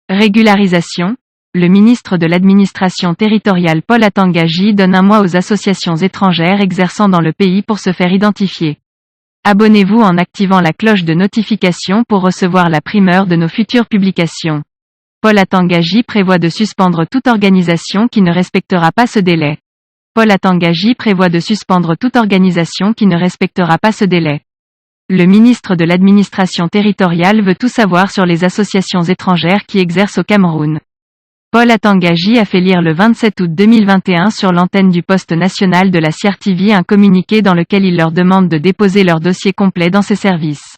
Régularisation. Le ministre de l'Administration territoriale Paul Atangaji donne un mois aux associations étrangères exerçant dans le pays pour se faire identifier. Abonnez-vous en activant la cloche de notification pour recevoir la primeur de nos futures publications. Paul Atangaji prévoit de suspendre toute organisation qui ne respectera pas ce délai. Paul Atangaji prévoit de suspendre toute organisation qui ne respectera pas ce délai. Le ministre de l'Administration territoriale veut tout savoir sur les associations étrangères qui exercent au Cameroun. Paul Atangaji a fait lire le 27 août 2021 sur l'antenne du poste national de la CRTV un communiqué dans lequel il leur demande de déposer leur dossier complet dans ses services.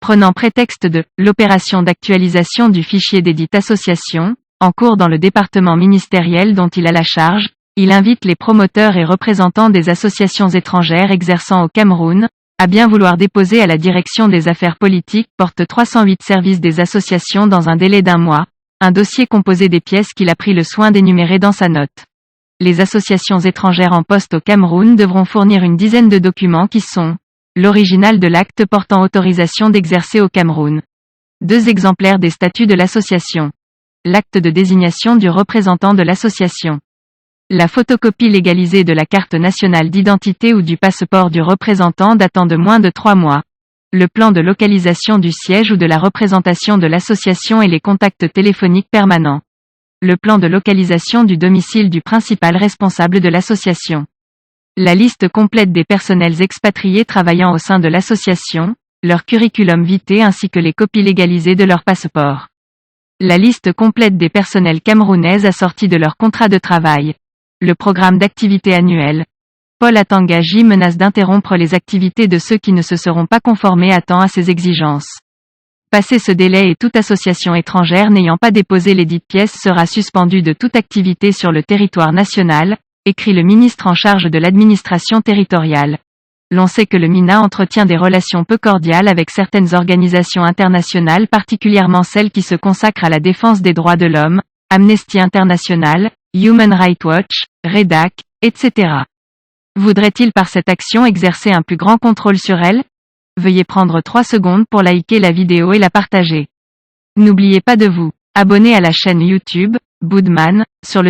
Prenant prétexte de l'opération d'actualisation du fichier des dites associations, en cours dans le département ministériel dont il a la charge, il invite les promoteurs et représentants des associations étrangères exerçant au Cameroun, à bien vouloir déposer à la Direction des affaires politiques, porte 308 services des associations dans un délai d'un mois, un dossier composé des pièces qu'il a pris le soin d'énumérer dans sa note. Les associations étrangères en poste au Cameroun devront fournir une dizaine de documents qui sont l'original de l'acte portant autorisation d'exercer au Cameroun, 2 exemplaires des statuts de l'association, l'acte de désignation du représentant de l'association, la photocopie légalisée de la carte nationale d'identité ou du passeport du représentant datant de moins de 3 mois, le plan de localisation du siège ou de la représentation de l'association et les contacts téléphoniques permanents, le plan de localisation du domicile du principal responsable de l'association, la liste complète des personnels expatriés travaillant au sein de l'association, leur curriculum vitae ainsi que les copies légalisées de leur passeport, la liste complète des personnels camerounais assortis de leur contrat de travail, le programme d'activité annuel. Paul Atangaji menace d'interrompre les activités de ceux qui ne se seront pas conformés à temps à ces exigences. Passé ce délai et toute association étrangère n'ayant pas déposé les dites pièces sera suspendue de toute activité sur le territoire national, écrit le ministre en charge de l'administration territoriale. L'on sait que le MINA entretient des relations peu cordiales avec certaines organisations internationales, particulièrement celles qui se consacrent à la défense des droits de l'homme, Amnesty International, Human Rights Watch, REDAC, etc. Voudrait-il par cette action exercer un plus grand contrôle sur elle? Veuillez prendre 3 secondes pour liker la vidéo et la partager. N'oubliez pas de vous abonner à la chaîne YouTube, Boudman, sur le